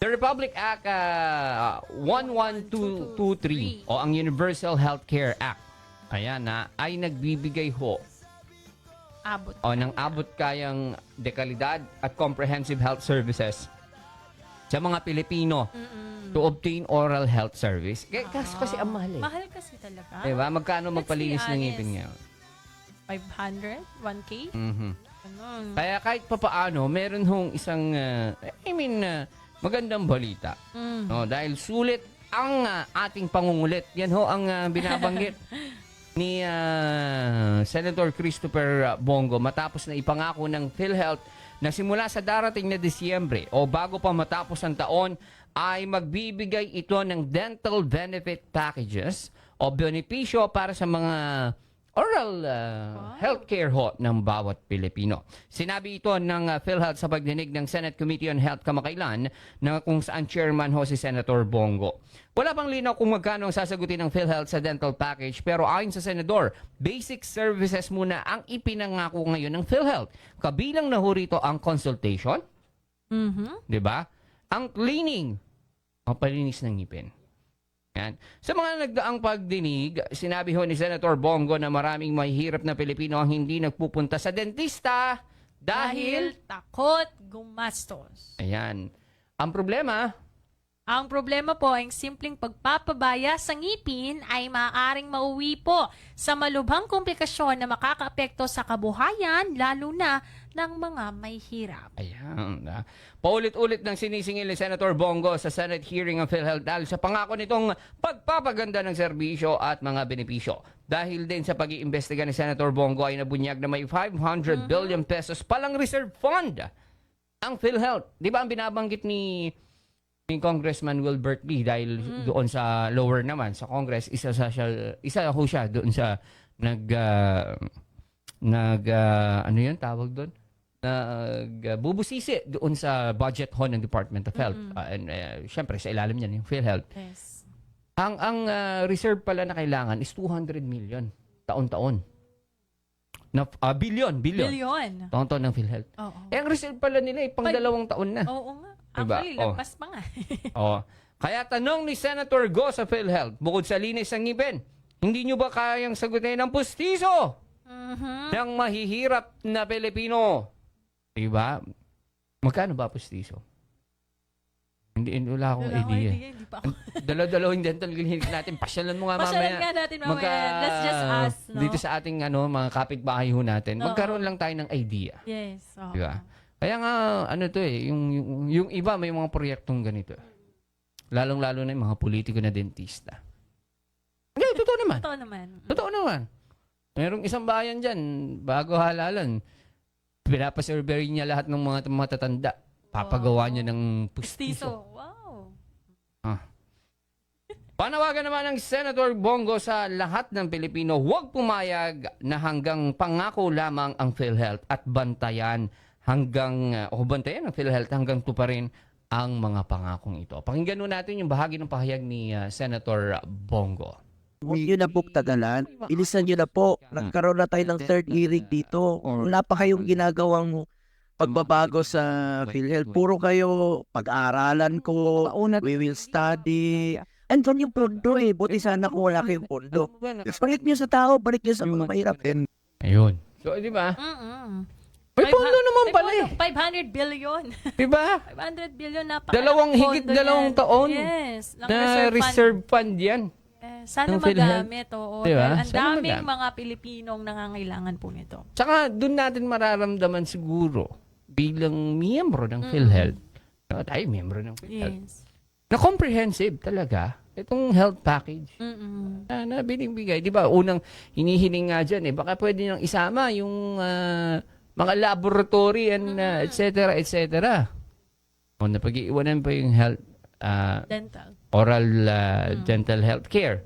The Republic Act 11223 o ang Universal Healthcare Act, ayan na, ay nagbibigay ho Abot. o ng abot kayang dekalidad at comprehensive health services sa mga Pilipino to obtain oral health service. Kasi ang mahal eh. Mahal kasi talaga. Diba? Magkano Let's magpalinis be ng honest. ngipin ngayon? 500? 1K? Mhm. Ganun. Kaya kahit papaano, meron hong isang, magandang balita. No, dahil sulit ang ating pangungulit. Yan ho ang binabanggit ni Senator Christopher Bongo matapos na ipangako ng PhilHealth na simula sa darating na Disyembre o bago pa matapos ang taon ay magbibigay ito ng dental benefit packages o benepisyo para sa mga oral healthcare ho ng bawat Pilipino. Sinabi ito ng PhilHealth sa pagdinig ng Senate Committee on Health kamakailan na kung saan chairman ho si Senator Bongo. Wala pang linaw kung magkano ang sasagutin ng PhilHealth sa dental package pero ayon sa Senador, basic services muna ang ipinangako ngayon ng PhilHealth. Kabilang na ho rito ang consultation, di ba? Ang cleaning, ang palinis ng ngipin. Yan. Sa mga nagdaang pagdinig, sinabi ho ni Senator Bongo na maraming mahihirap na Pilipino ang hindi nagpupunta sa dentista dahil takot gumastos. ayan. Ang problema, Ang problema po ay simpleng pagpapabaya sa ngipin ay maaaring mauwi po sa malubhang komplikasyon na makakaapekto sa kabuhayan lalo na ng mga may hirap. ayan. Paulit-ulit ng sinisingil ni Senator Bongo sa Senate hearing ng PhilHealth dahil sa pangako nitong pagpapaganda ng serbisyo at mga benepisyo. Dahil din sa pag-iimbestiga ni Senator Bongo ay nabunyag na may 500 billion pesos palang reserve fund ang PhilHealth. Di ba ang binabanggit ni Congressman Wilbert Lee dahil doon sa lower naman sa Congress, isa ho siya doon sa ano yun tawag doon? Bubusisi doon sa budget ho ng Department of Health. And syempre sa ilalim niyan yung PhilHealth. Yes. Ang reserve pala na kailangan is 200 million taon-taon. Na billion. Bilyon. Taon-taon ng PhilHealth. Oo. Eh ang reserve pala nila pang 2 taon na. Oo nga. Diba? Actually, lagpas pa nga. Kaya tanong ni Senator Go sa PhilHealth, bukod sa linis ng ngipin, hindi nyo ba kayang sagutin ang pustiso ng mahihirap na Pilipino? Diba? Magkano ba pustiso? Wala akong idea. Hindi pa ako. Dalaw-dalawang dental clinic natin. Pasyalan mo nga mamaya. Pasyalan nga natin mamaya. Let's just ask, no? Dito sa ating mga kapitbahay ho natin. Oo. Magkaroon lang tayo ng idea. Yes. Oo. Diba? Kaya nga, yung iba may mga proyektong ganito. Lalong-lalo na yung mga politiko na dentista. Hindi, totoo naman. Totoo naman. Totoo naman. Merong isang bayan dyan, bago halalan, pinapasurvey niya lahat ng mga matatanda. Papagawa niya ng pustiso. Wow. Panawagan naman ng Senator Bongo sa lahat ng Pilipino, huwag pumayag na hanggang pangako lamang ang PhilHealth at bantayan bantayan ng PhilHealth hanggang tuparin ang mga pangakong ito. Pakinggan nun natin yung bahagi ng pahayag ni Senator Bongo. Huwag nyo na po tagalan. Ilisan nyo na po. Nagkaroon na tayo ng third hearing dito. Wala pa kayong ginagawang pagbabago sa PhilHealth. Puro kayo pag-aaralan ko. We will study. Andun yung pondo eh. Buti sana kung wala kayong pondo. Balik nyo sa tao. Balik nyo sa mga mahirap. Ayun. So, di ba? May 500 pondo naman pala eh. 500 billion. Di ba? 500 billion na pa. Higit dalawang taon Yes. na reserve fund yan. Sana ng PhilHealth. magamit. Oo. Diba? Ang Sana daming magamit. mga Pilipinong nangangailangan po nito. Tsaka doon natin mararamdaman siguro bilang miyembro ng PhilHealth. Tayo miyembro ng PhilHealth. Yes. Na comprehensive talaga itong health package na binibigay. Di ba? Unang hinihiling nga dyan baka pwede nang isama yung mga laboratory and et cetera, et cetera. O napag-iiwanan pa yung health Dental. oral dental health care.